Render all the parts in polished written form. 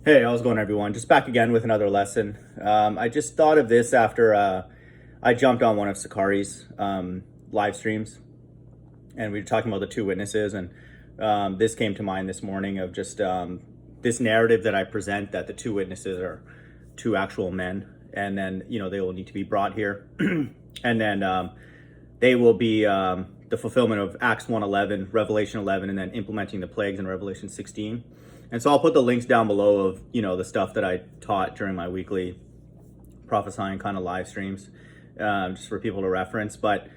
Hey, how's it going, everyone? Just back again with another lesson. I just thought of this after I jumped on one of Sakari's live streams, and we were talking about the two witnesses, and this came to mind this morning of just this narrative that I present that the two witnesses are two actual men, and then they will need to be brought here, and then they will be the fulfillment of Acts 1:11, Revelation 11, and then implementing the plagues in Revelation 16. And so I'll put the links down below of, the stuff that I taught during my weekly prophesying kind of live streams, just for people to reference. But,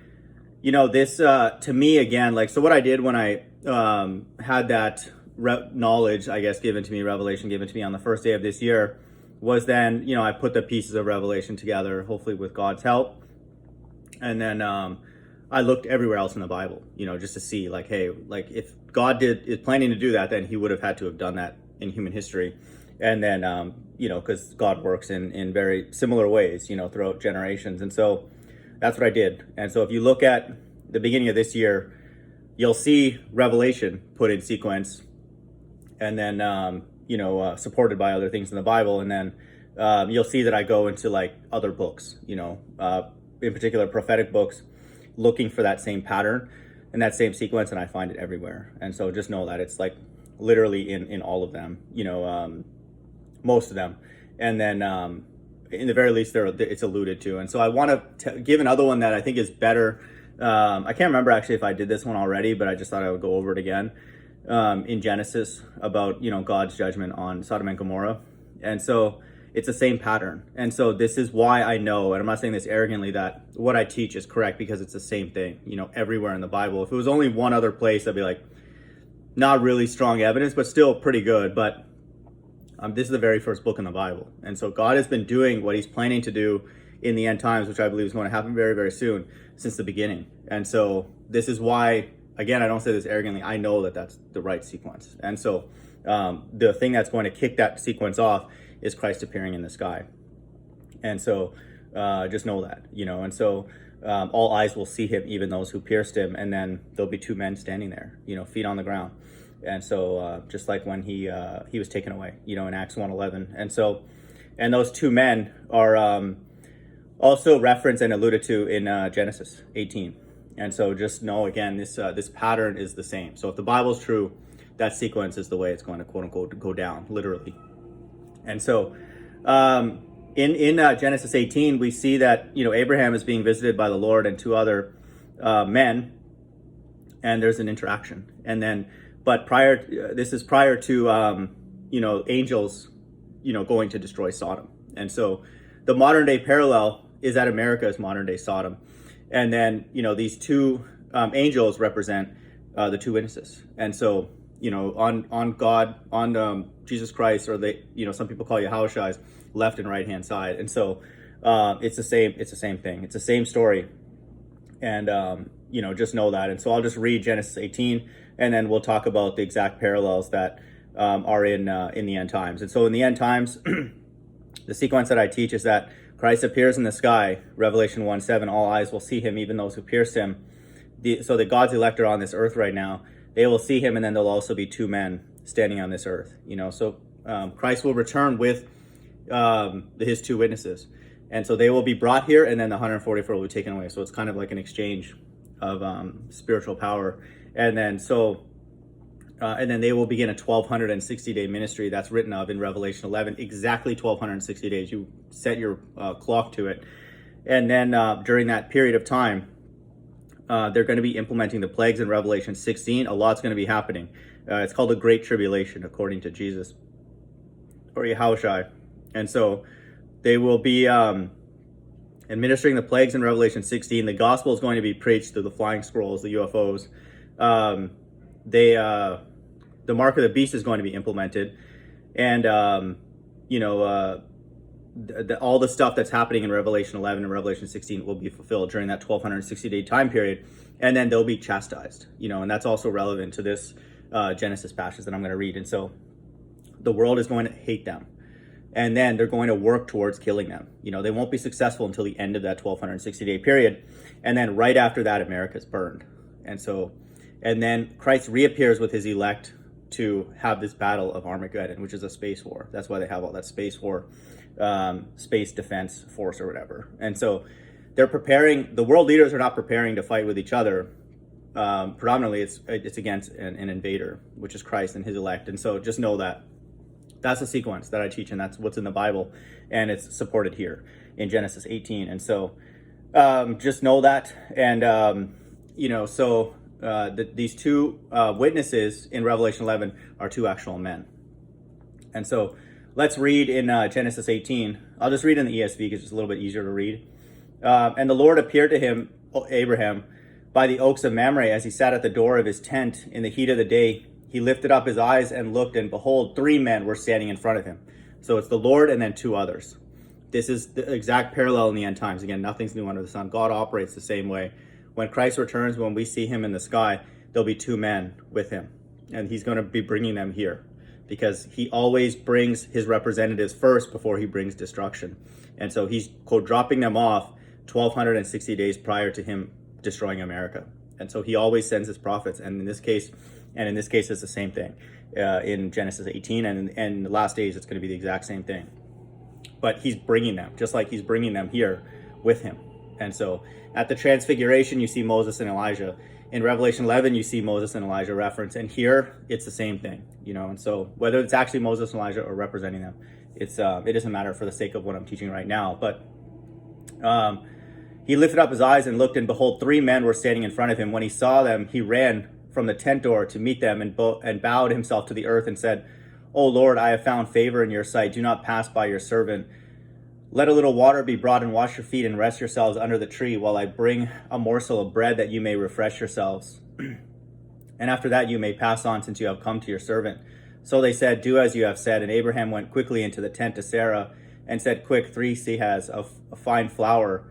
this, to me, again, so what I did when I had that knowledge, I guess, given to me, revelation given to me on the first day of this year, was then, I put the pieces of revelation together, hopefully with God's help. And then I looked everywhere else in the Bible, just to see if God is planning to do that, then he would have had to have done that in human history. And then, because God works in very similar ways, throughout generations. And so that's what I did. And so if you look at the beginning of this year, you'll see Revelation put in sequence, and then, supported by other things in the Bible. And then you'll see that I go into other books, in particular prophetic books, looking for that same pattern and that same sequence, and I find it everywhere. And so just know that it's literally in all of them, most of them. And then in the very least it's alluded to. And so I want to give another one that I think is better. I can't remember actually if I did this one already, but I just thought I would go over it again, in Genesis, about God's judgment on Sodom and Gomorrah. And so it's the same pattern. And so this is why I know, and I'm not saying this arrogantly, that what I teach is correct, because it's the same thing, everywhere in the Bible. If it was only one other place, I'd be not really strong evidence, but still pretty good. But this is the very first book in the Bible. And so God has been doing what he's planning to do in the end times, which I believe is going to happen very, very soon, since the beginning. And so this is why, again, I don't say this arrogantly, I know that that's the right sequence. And so the thing that's going to kick that sequence off is Christ appearing in the sky. And so just know that, and so all eyes will see him, even those who pierced him. And then there'll be two men standing there, feet on the ground. And so just like when he was taken away, in Acts 1:11. And so, and those two men are also referenced and alluded to in Genesis 18. And so just know, again, this pattern is the same. So if the Bible's true, that sequence is the way it's going to, quote unquote, go down, literally. And so in Genesis 18, we see that, Abraham is being visited by the Lord and two other men, and there's an interaction. And then, but this is prior to, angels, going to destroy Sodom. And so the modern day parallel is that America is modern day Sodom. And then, these two angels represent the two witnesses. And so, on God, on Jesus Christ, or some people call Yahushua's left and right hand side. And so it's the same thing. It's the same story. And just know that. And so I'll just read Genesis 18, and then we'll talk about the exact parallels that are in the end times. And so in the end times, the sequence that I teach is that Christ appears in the sky, Revelation 1:7, all eyes will see him, even those who pierced him. So the God's elect are on this earth right now. They will see him, and then there'll also be two men standing on this earth. So Christ will return with his two witnesses. And so they will be brought here, and then the 144 will be taken away. So it's kind of like an exchange of spiritual power. And then and then they will begin a 1,260-day ministry that's written of in Revelation 11, exactly 1,260 days. You set your clock to it. And then during that period of time, they're going to be implementing the plagues in Revelation 16. A lot's going to be happening. It's called the Great Tribulation, according to Jesus, or Yahushua. And so they will be administering the plagues in Revelation 16. The gospel is going to be preached through the flying scrolls, the UFOs. The mark of the beast is going to be implemented. And, all the stuff that's happening in Revelation 11 and Revelation 16 will be fulfilled during that 1,260-day time period, and then they'll be chastised, and that's also relevant to this Genesis passage that I'm going to read. And so the world is going to hate them, and then they're going to work towards killing them. They won't be successful until the end of that 1,260-day period, and then right after that, America's burned. And then Christ reappears with his elect to have this battle of Armageddon, which is a space war. That's why they have all that space war, space defense force or whatever. And so they're preparing, the world leaders are not preparing to fight with each other. Predominantly it's against an invader, which is Christ and his elect. And so just know that that's the sequence that I teach, and that's what's in the Bible, and it's supported here in Genesis 18. And so just know that. And these two witnesses in Revelation 11 are two actual men. And so let's read in Genesis 18. I'll just read in the ESV because it's a little bit easier to read. And the Lord appeared to him, Abraham, by the oaks of Mamre as he sat at the door of his tent in the heat of the day. He lifted up his eyes and looked, and behold, 3 men were standing in front of him. So it's the Lord and then 2 others. This is the exact parallel in the end times. Again, nothing's new under the sun. God operates the same way. When Christ returns, when we see him in the sky, there'll be 2 men with him. And he's going to be bringing them here because he always brings his representatives first before he brings destruction. And so he's, quote, dropping them off 1,260 days prior to him destroying America. And so he always sends his prophets. And in this case, it's the same thing in Genesis 18. And in the last days, it's going to be the exact same thing. But he's bringing them, just like he's bringing them here with him. And so at the Transfiguration, you see Moses and Elijah. In Revelation 11, you see Moses and Elijah referenced. And here, it's the same thing, you know. And so whether it's actually Moses and Elijah or representing them, it doesn't matter for the sake of what I'm teaching right now. But he lifted up his eyes and looked, and behold, 3 men were standing in front of him. When he saw them, he ran from the tent door to meet them and bowed himself to the earth and said, "O Lord, I have found favor in your sight. Do not pass by your servant. Let a little water be brought and wash your feet and rest yourselves under the tree while I bring a morsel of bread that you may refresh yourselves. And after that you may pass on, since you have come to your servant." So they said, "Do as you have said." And Abraham went quickly into the tent to Sarah and said, "Quick, 3 seahs of fine flour,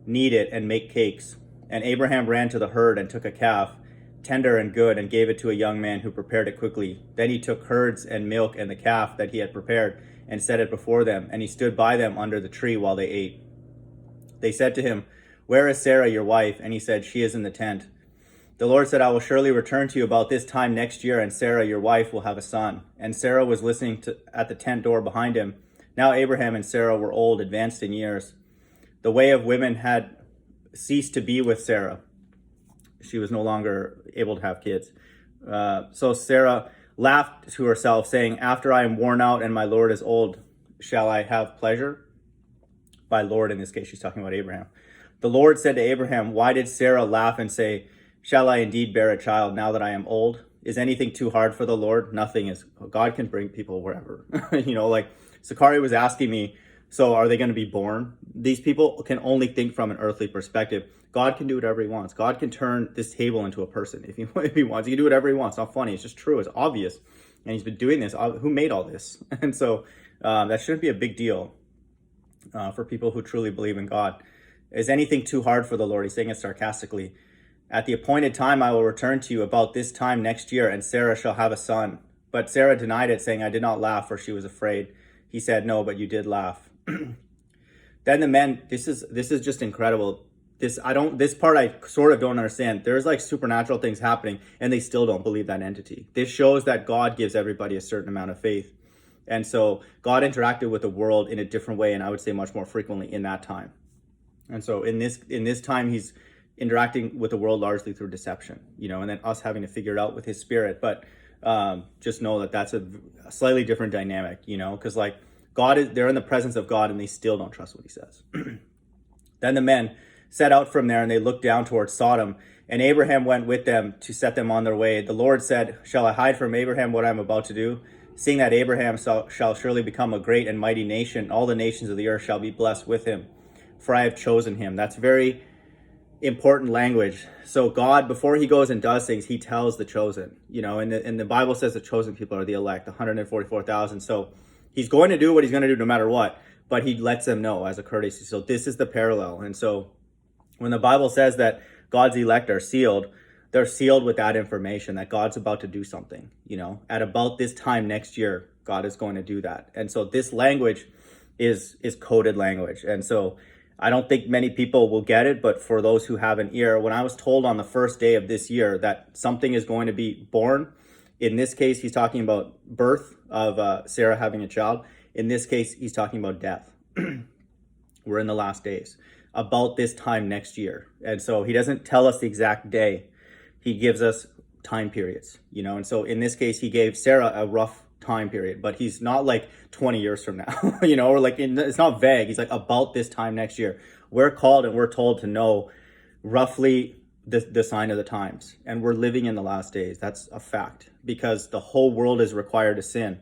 knead it and make cakes." And Abraham ran to the herd and took a calf, tender and good, and gave it to a young man who prepared it quickly. Then he took curds and milk and the calf that he had prepared and set it before them, and he stood by them under the tree while they ate. They said to him, "Where is Sarah, your wife?" And he said, "She is in the tent." The Lord said, "I will surely return to you about this time next year, and Sarah, your wife, will have a son." And Sarah was listening at the tent door behind him. Now Abraham and Sarah were old, advanced in years. The way of women had ceased to be with Sarah. She was no longer able to have kids. So Sarah laughed to herself, saying, "After I am worn out and my Lord is old, shall I have pleasure?" By Lord, in this case, she's talking about Abraham. The Lord said to Abraham, "Why did Sarah laugh and say, 'Shall I indeed bear a child now that I am old?' Is anything too hard for the Lord? Nothing is." God can bring people wherever. Like Sakari was asking me, so are they going to be born? These people can only think from an earthly perspective. God can do whatever he wants. God can turn this table into a person if he wants. He can do whatever he wants. It's not funny. It's just true. It's obvious. And he's been doing this. Who made all this? And so that shouldn't be a big deal for people who truly believe in God. Is anything too hard for the Lord? He's saying it sarcastically. At the appointed time, I will return to you about this time next year, and Sarah shall have a son. But Sarah denied it, saying, "I did not laugh, for she was afraid." He said, "No, but you did laugh." Then the men, this is just incredible. This part I sort of don't understand. There's like supernatural things happening and they still don't believe that entity. This shows that God gives everybody a certain amount of faith. And so God interacted with the world in a different way, and I would say much more frequently in that time. And so in this time, he's interacting with the world largely through deception, and then us having to figure it out with his spirit. But just know that that's a slightly different dynamic, because like they're in the presence of God and they still don't trust what he says. Then the men set out from there and they looked down towards Sodom, and Abraham went with them to set them on their way. The Lord said, "Shall I hide from Abraham what I am about to do? Seeing that Abraham shall surely become a great and mighty nation, all the nations of the earth shall be blessed with him, for I have chosen him." That's very important language. So God, before he goes and does things, he tells the chosen, and the Bible says the chosen people are the elect, 144,000. So he's going to do what he's going to do no matter what, but he lets them know as a courtesy. So this is the parallel. And so when the Bible says that God's elect are sealed, they're sealed with that information that God's about to do something, at about this time next year, God is going to do that. And so this language is coded language. And so I don't think many people will get it, but for those who have an ear, when I was told on the first day of this year that something is going to be born, In this case, he's talking about birth of Sarah having a child. In this case, he's talking about death. We're in the last days, about this time next year. And so he doesn't tell us the exact day. He gives us time periods, and so in this case, he gave Sarah a rough time period, but he's not like 20 years from now, or like it's not vague. He's like about this time next year. We're called and we're told to know roughly the sign of the times, and we're living in the last days. That's a fact, because the whole world is required to sin,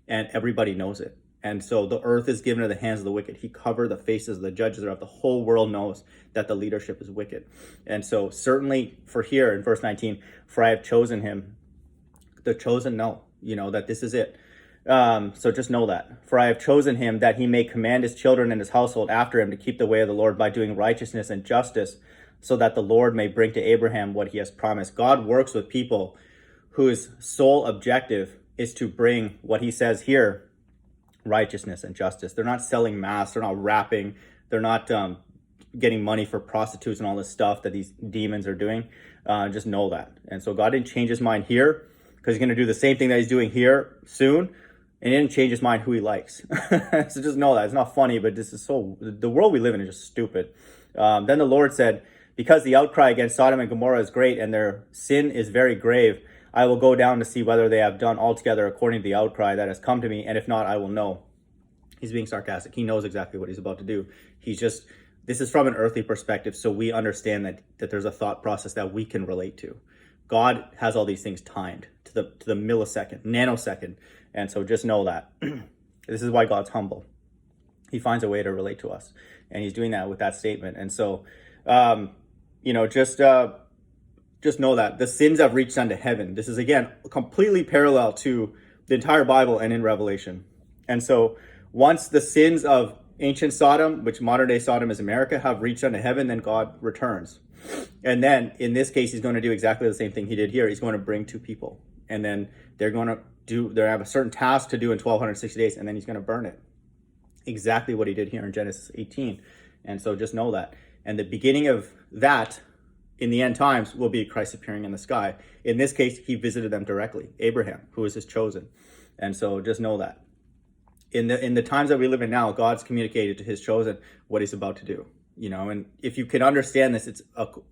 and everybody knows it. And so the earth is given to the hands of the wicked. He covered the faces of the judges thereof. The whole world knows that the leadership is wicked. And so certainly for here in verse 19, for I have chosen him, the chosen know, that this is it. So just know that. For I have chosen him that he may command his children and his household after him to keep the way of the Lord by doing righteousness and justice, so that the Lord may bring to Abraham what he has promised. God works with people whose sole objective is to bring what he says here, righteousness and justice. They're not selling masks. They're not rapping. They're not getting money for prostitutes and all this stuff that these demons are doing. Just know that. And so God didn't change his mind here, because he's going to do the same thing that he's doing here soon. And he didn't change his mind who he likes. So just know that. It's not funny, but this is the world we live in is just stupid. Then the Lord said, because the outcry against Sodom and Gomorrah is great and their sin is very grave, I will go down to see whether they have done altogether according to the outcry that has come to me, and if not, I will know. He's being sarcastic. He knows exactly what he's about to do. This is from an earthly perspective, so we understand that there's a thought process that we can relate to. God has all these things timed to the millisecond, nanosecond, and so just know that. This is why God's humble. He finds a way to relate to us, and he's doing that with that statement. And so, just know that the sins have reached unto heaven. This is, again, completely parallel to the entire Bible and in Revelation. And so once the sins of ancient Sodom, which modern day Sodom is America, have reached unto heaven, then God returns. And then in this case, he's going to do exactly the same thing he did here. He's going to bring two people, and then they have a certain task to do in 1260 days, and then he's going to burn it. Exactly what he did here in Genesis 18. And so just know that. And the beginning of that in the end times will be Christ appearing in the sky. In this case, he visited them directly, Abraham, who is his chosen. And so just know that. In the times that we live in now, God's communicated to his chosen what he's about to do. And if you can understand this, it's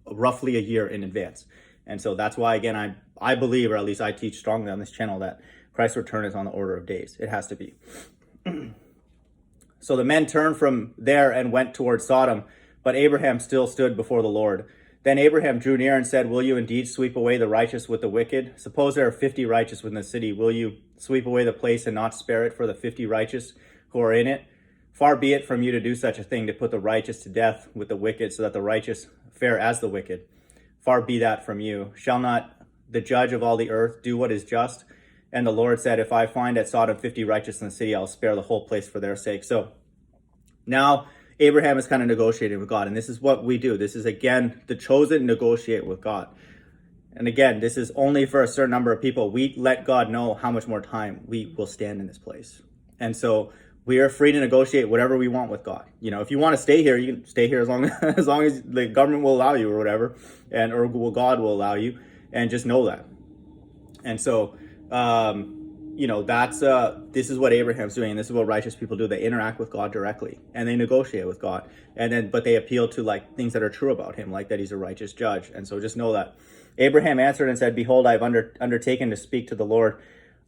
roughly a year in advance. And so that's why, again, I believe, or at least I teach strongly on this channel, that Christ's return is on the order of days. It has to be. So the men turned from there and went towards Sodom, but Abraham still stood before the Lord. Then Abraham drew near and said, will you indeed sweep away the righteous with the wicked? Suppose there are 50 righteous within the city. Will you sweep away the place and not spare it for the 50 righteous who are in it? Far be it from you to do such a thing, to put the righteous to death with the wicked, so that the righteous fare as the wicked. Far be that from you. Shall not the judge of all the earth do what is just? And the Lord said, if I find at Sodom 50 righteous in the city, I'll spare the whole place for their sake. So now Abraham is kind of negotiating with God. And this is what we do. This is, again, the chosen negotiate with God. And again, this is only for a certain number of people. We let God know how much more time we will stand in this place. And so we are free to negotiate whatever we want with God. If you want to stay here, you can stay here as long as the government will allow you, or whatever, or God will allow you. And just know that. And so, this is what Abraham's doing. And this is what righteous people do. They interact with God directly, and they negotiate with God. But they appeal to things that are true about him, like that he's a righteous judge. And so just know that. Abraham answered and said, behold, I have undertaken to speak to the Lord.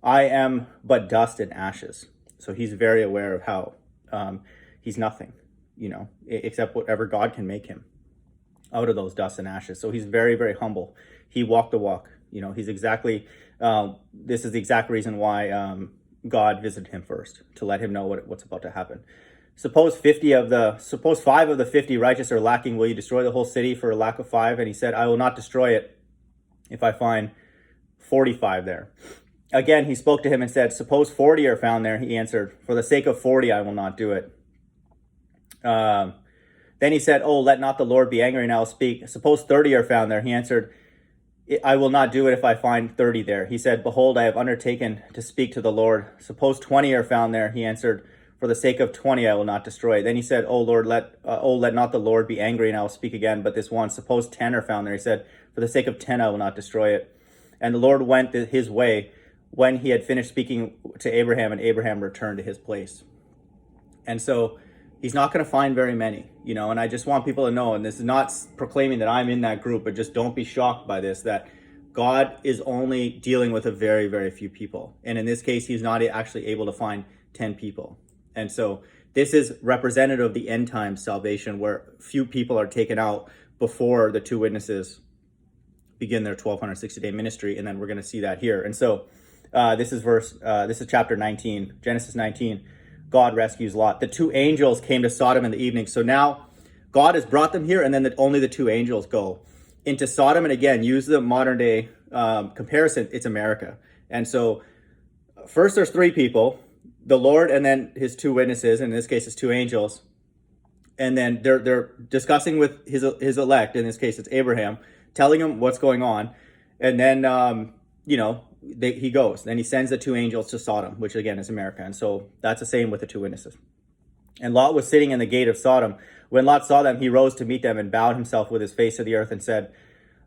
I am but dust and ashes. So he's very aware of how he's nothing, except whatever God can make him out of those dust and ashes. So he's very, very humble. He walked the walk. He's exactly, this is the exact reason why God visited him first, to let him know what's about to happen. Suppose 5 of the 50 righteous are lacking. Will you destroy the whole city for a lack of 5? And he said, I will not destroy it if I find 45 there. Again, he spoke to him and said, suppose 40 are found there. He answered, for the sake of 40, I will not do it. Then he said, oh, let not the Lord be angry, and I will speak. Suppose 30 are found there. He answered, I will not do it if I find 30 there. He said, behold, I have undertaken to speak to the Lord. Suppose 20 are found there. He answered, for the sake of 20, I will not destroy it. Then he said, O Lord, let not the Lord be angry, and I will speak again. But this one, suppose 10 are found there. He said, for the sake of 10, I will not destroy it. And the Lord went his way. when he had finished speaking to Abraham, and Abraham returned to his place. And so he's not going to find very many, and I just want people to know, and this is not proclaiming that I'm in that group, but just don't be shocked by this, that God is only dealing with a very, very few people. And in this case, he's not actually able to find 10 people. And so this is representative of the end times salvation, where few people are taken out before the two witnesses begin their 1260-day ministry. And then we're going to see that here. And so this is chapter 19, Genesis 19. God rescues Lot. The two angels came to Sodom in the evening. So now God has brought them here, and then only the two angels go into Sodom. And again, use the modern day comparison, it's America. And so first there's three people, the Lord and then his two witnesses, in this case it's two angels. And then they're discussing with his elect, in this case it's Abraham, telling him what's going on. And then, he goes. Then he sends the two angels to Sodom, which again is America. And so that's the same with the two witnesses. And Lot was sitting in the gate of Sodom. When Lot saw them, he rose to meet them and bowed himself with his face to the earth and said,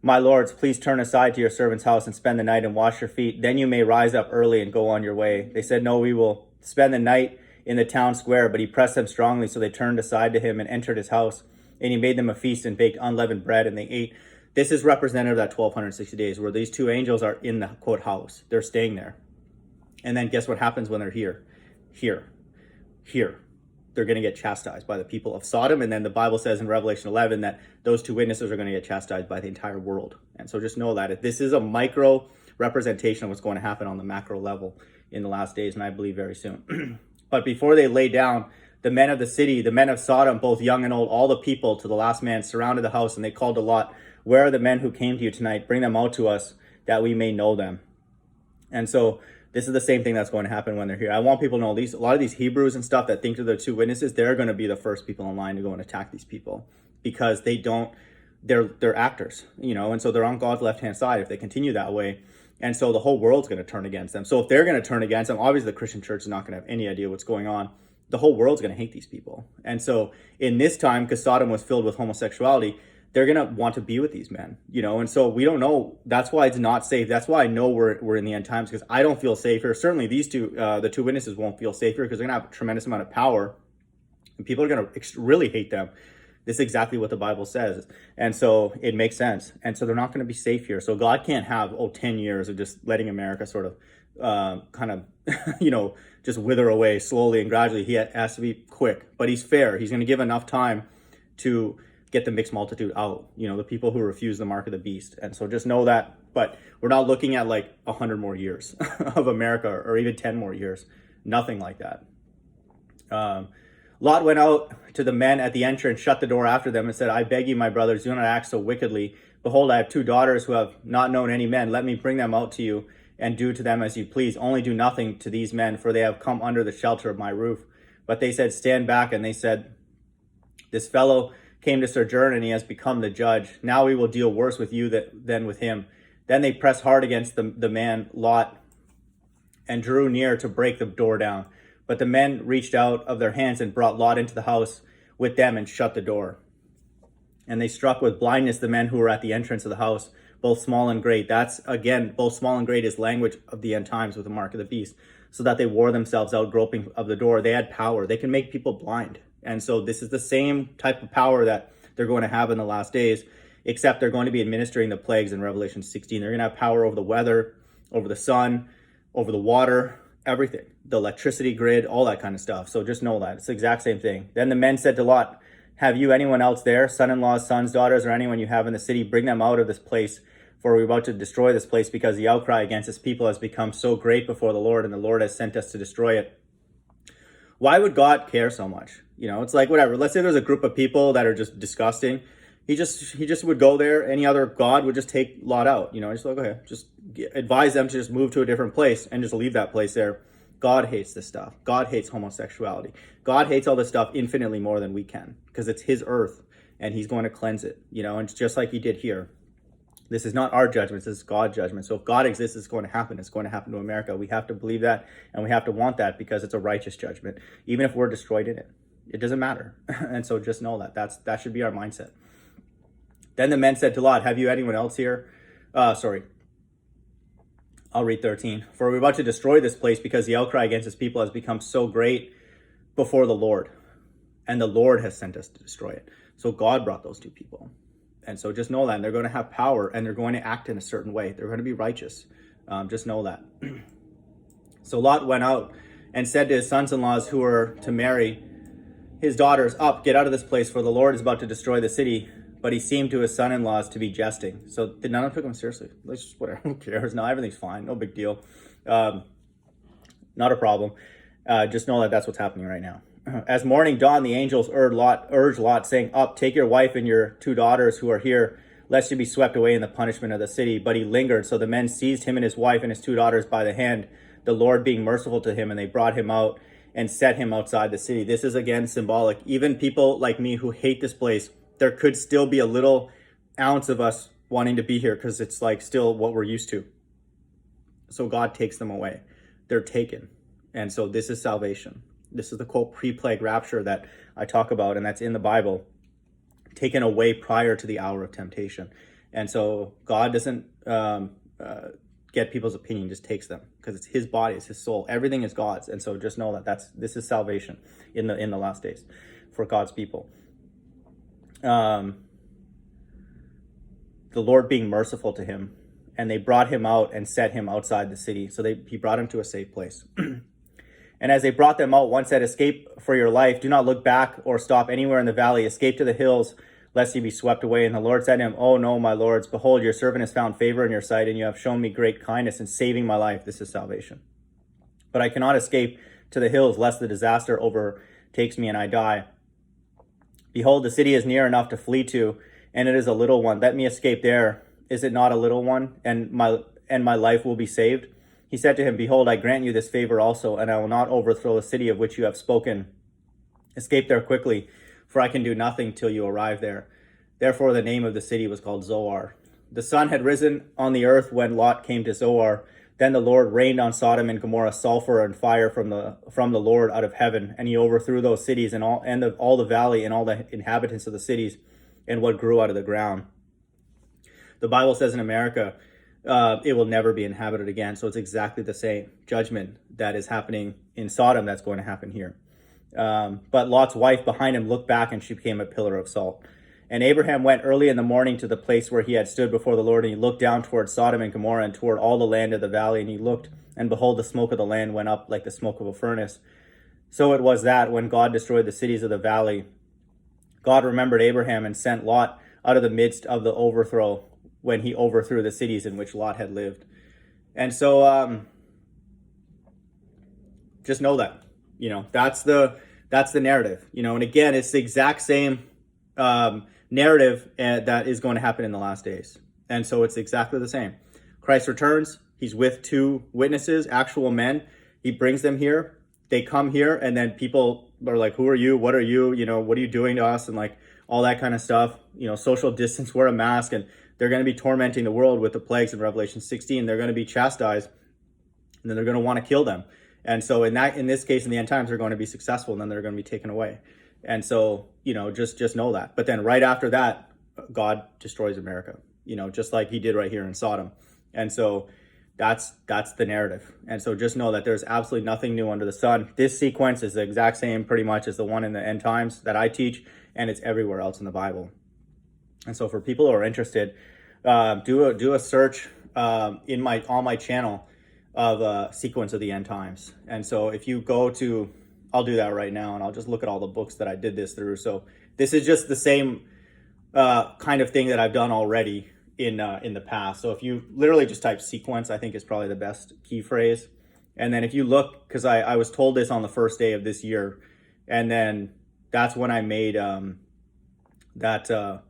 "My lords, please turn aside to your servant's house and spend the night and wash your feet. Then you may rise up early and go on your way." They said, "No, we will spend the night in the town square." But he pressed them strongly, so they turned aside to him and entered his house. And he made them a feast and baked unleavened bread, and they ate. This is representative of that 1260 days, where these two angels are in the quote house. They're staying there. And then guess what happens when they're here? Here. They're going to get chastised by the people of Sodom. And then the Bible says in Revelation 11 that those two witnesses are going to get chastised by the entire world. And so just know that this is a micro representation of what's going to happen on the macro level in the last days, and I believe very soon. But before they lay down, the men of the city, the men of Sodom, both young and old, all the people to the last man, surrounded the house, and they called to Lot, "Where are the men who came to you tonight? Bring them out to us, that we may know them." And so this is the same thing that's going to happen when they're here. I want people to know a lot of these Hebrews and stuff that think they're the two witnesses, they're going to be the first people in line to go and attack these people, because they're actors, and so they're on God's left-hand side if they continue that way. And so the whole world's going to turn against them. So if they're going to turn against them, obviously the Christian church is not going to have any idea what's going on. The whole world's going to hate these people. And so in this time, because Sodom was filled with homosexuality, they're going to want to be with these men, and so we don't know. That's why it's not safe. That's why I know we're in the end times, because I don't feel safer. Certainly these two, the two witnesses won't feel safer, because they're going to have a tremendous amount of power and people are going to really hate them. This is exactly what the Bible says. And so it makes sense. And so they're not going to be safe here. So God can't have, 10 years of just letting America sort of just wither away slowly and gradually. He has to be quick, but he's fair. He's going to give enough time to get the mixed multitude out, the people who refuse the mark of the beast. And so just know that, but we're not looking at like 100 more years of America, or even 10 more years, nothing like that. Lot went out to the men at the entrance, shut the door after them, and said, "I beg you, my brothers, do not act so wickedly. Behold, I have two daughters who have not known any men. Let me bring them out to you, and do to them as you please. Only do nothing to these men, for they have come under the shelter of my roof." But they said, "Stand back." And they said, "This fellow came to sojourn, and he has become the judge. Now we will deal worse with you than with him." Then they pressed hard against the man Lot and drew near to break the door down. But the men reached out of their hands and brought Lot into the house with them and shut the door. And they struck with blindness the men who were at the entrance of the house, both small and great. That's, again, both small and great is language of the end times with the mark of the beast. So that they wore themselves out groping of the door. They had power. They can make people blind. And so this is the same type of power that they're going to have in the last days, except they're going to be administering the plagues in Revelation 16. They're going to have power over the weather, over the sun, over the water, everything, the electricity grid, all that kind of stuff. So just know that it's the exact same thing. Then the men said to Lot, "Have you anyone else there, son-in-laws, sons, daughters, or anyone you have in the city? Bring them out of this place, for we're about to destroy this place, because the outcry against this people has become so great before the Lord, and the Lord has sent us to destroy it." Why would God care so much? It's like, whatever. Let's say there's a group of people that are just disgusting. He just would go there. Any other God would just take Lot out. Just like, okay, just advise them to just move to a different place and just leave that place there. God hates this stuff. God hates homosexuality. God hates all this stuff infinitely more than we can, because it's his earth and he's going to cleanse it, and just like he did here. This is not our judgment, this is God's judgment. So if God exists, it's going to happen. It's going to happen to America. We have to believe that, and we have to want that, because it's a righteous judgment. Even if we're destroyed in it, it doesn't matter. And so just know that. That should be our mindset. Then the men said to Lot, "Have you anyone else here?" I'll read 13. For we're about to destroy this place because the outcry against his people has become so great before the Lord. And the Lord has sent us to destroy it. So God brought those two people. And so just know that. And they're going to have power and they're going to act in a certain way. They're going to be righteous. Just know that. So Lot went out and said to his sons-in-laws who were to marry his daughters, up, get out of this place, for the Lord is about to destroy the city. But he seemed to his son-in-laws to be jesting. So none of them took him seriously. Let's just, whatever, who cares? No, everything's fine. No big deal. Not a problem. Just know that that's what's happening right now. As morning dawned, the angels urged Lot, saying, up, take your wife and your two daughters who are here, lest you be swept away in the punishment of the city. But he lingered. So the men seized him and his wife and his two daughters by the hand, the Lord being merciful to him, and they brought him out and set him outside the city. This is again symbolic. Even people like me who hate this place, there could still be a little ounce of us wanting to be here because it's like still what we're used to. So God takes them away. They're taken. And so this is salvation. This is the quote pre-plague rapture that I talk about, and that's in the Bible, taken away prior to the hour of temptation. And so God doesn't get people's opinion, just takes them because it's his body, it's his soul. Everything is God's. And so just know that this is salvation in the last days for God's people. The Lord being merciful to him, and they brought him out and set him outside the city. So he brought him to a safe place. And as they brought them out, one said, escape for your life. Do not look back or stop anywhere in the valley. Escape to the hills, lest you be swept away. And the Lord said to him, oh no, my lords, behold, your servant has found favor in your sight, and you have shown me great kindness in saving my life. This is salvation. But I cannot escape to the hills, lest the disaster overtakes me and I die. Behold, the city is near enough to flee to, and it is a little one. Let me escape there. Is it not a little one? And my life will be saved. He said to him, behold, I grant you this favor also, and I will not overthrow the city of which you have spoken. Escape there quickly, for I can do nothing till you arrive there. Therefore the name of the city was called Zoar. The sun had risen on the earth when Lot came to Zoar. Then the Lord rained on Sodom and Gomorrah sulfur and fire from the Lord out of heaven, and he overthrew those cities and all the valley and all the inhabitants of the cities and what grew out of the ground. The Bible says in America, it will never be inhabited again. So it's exactly the same judgment that is happening in Sodom that's going to happen here. But Lot's wife behind him looked back, and she became a pillar of salt. And Abraham went early in the morning to the place where he had stood before the Lord, and he looked down toward Sodom and Gomorrah and toward all the land of the valley. And he looked, and behold, the smoke of the land went up like the smoke of a furnace. So it was that when God destroyed the cities of the valley, God remembered Abraham and sent Lot out of the midst of the overthrow, when he overthrew the cities in which Lot had lived. And so just know that, that's the narrative, and again, it's the exact same narrative that is going to happen in the last days. And so it's exactly the same. Christ returns. He's with two witnesses, actual men. He brings them here. They come here, and then people are like, who are you? What are you? What are you doing to us? And like all that kind of stuff, social distance, wear a mask, and they're going to be tormenting the world with the plagues in Revelation 16. They're going to be chastised, and then they're going to want to kill them. And so in this case, in the end times, they're going to be successful, and then they're going to be taken away. And so, just know that. But then right after that, God destroys America, just like he did right here in Sodom. And so that's the narrative. And so just know that there's absolutely nothing new under the sun. This sequence is the exact same pretty much as the one in the end times that I teach, and it's everywhere else in the Bible. And so for people who are interested, do a search on my channel of a sequence of the end times. And so if you go to, I'll do that right now, and I'll just look at all the books that I did this through. So this is just the same kind of thing that I've done already in the past. So if you literally just type sequence, I think is probably the best key phrase. And then if you look, because I was told this on the first day of this year, and then that's when I made that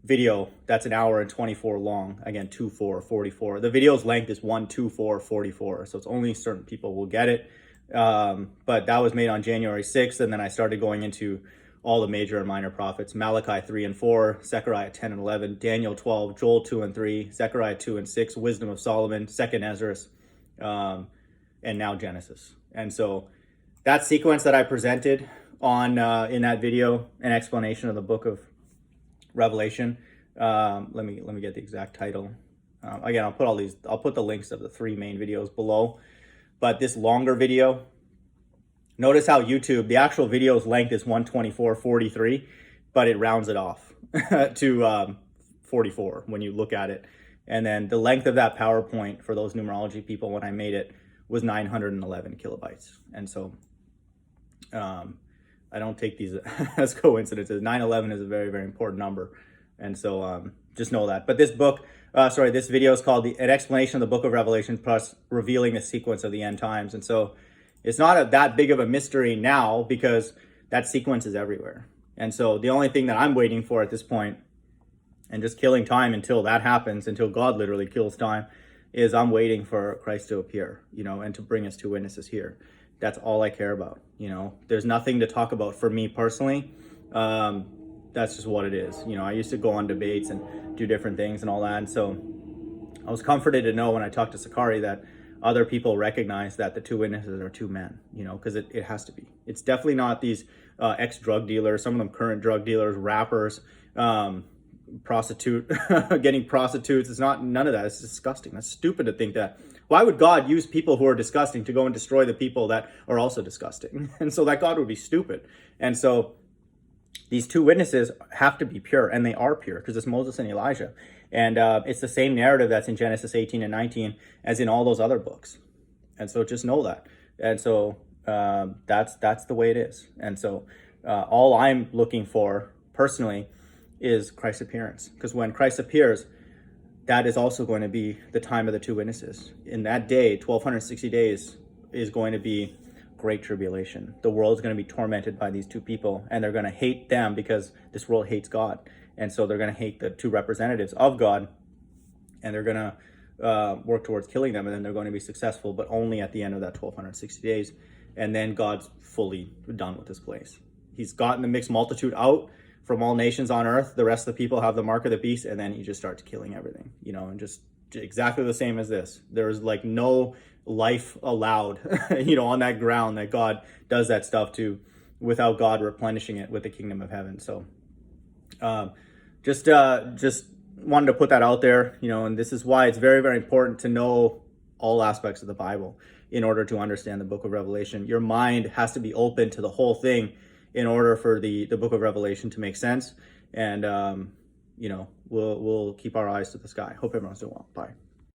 video that's 1 hour and 24 long. Again, 2:4:44. The video's length is 1:2:4:44. So it's only certain people will get it. But that was made on January 6th. And then I started going into all the major and minor prophets: Malachi 3 and 4, Zechariah 10 and 11, Daniel 12, Joel 2 and 3, Zechariah 2 and 6, Wisdom of Solomon, 2nd Ezra, and now Genesis. And so that sequence that I presented on in that video, an explanation of the book of Revelation. Let me get the exact title. Again, I'll put the links of the 3 main videos below. But this longer video, notice how YouTube, the actual video's length is 124:43, but it rounds it off to 44 when you look at it. And then the length of that PowerPoint for those numerology people when I made it was 911 kilobytes. And so I don't take these as coincidences. 911 is a very, very important number. And so just know that. But this this video is called An Explanation of the Book of Revelation plus Revealing the Sequence of the End Times. And so it's not that big of a mystery now because that sequence is everywhere. And so the only thing that I'm waiting for at this point, and just killing time until that happens, until God literally kills time, is I'm waiting for Christ to appear, and to bring us 2 witnesses here. That's all I care about. There's nothing to talk about for me personally. That's just what it is. I used to go on debates and do different things and all that. And so I was comforted to know when I talked to Sakari that other people recognize that the 2 witnesses are 2 men, because it has to be. It's definitely not these ex-drug dealers, some of them current drug dealers, rappers, getting prostitutes. It's not none of that. It's disgusting. That's stupid to think that. Why would God use people who are disgusting to go and destroy the people that are also disgusting? And so that God would be stupid. And so these 2 witnesses have to be pure, and they are pure because it's Moses and Elijah. And it's the same narrative that's in Genesis 18 and 19 as in all those other books. And so just know that. And so that's the way it is. And so all I'm looking for personally is Christ's appearance. Because when Christ appears, that is also going to be the time of the 2 witnesses. In that day, 1260 days is going to be great tribulation. The world is going to be tormented by these 2 people, and they're going to hate them because this world hates God. And so they're going to hate the 2 representatives of God, and they're going to work towards killing them, and then they're going to be successful, but only at the end of that 1260 days. And then God's fully done with this place. He's gotten the mixed multitude out from all nations on earth. The rest of the people have the mark of the beast, and then he just starts killing everything, and just exactly the same as this. There's like no life allowed, on that ground that God does that stuff to, without God replenishing it with the kingdom of heaven. So just wanted to put that out there, and this is why it's very, very important to know all aspects of the Bible in order to understand the book of Revelation. Your mind has to be open to the whole thing in order for the book of Revelation to make sense. And, we'll keep our eyes to the sky. Hope everyone's doing well. Bye.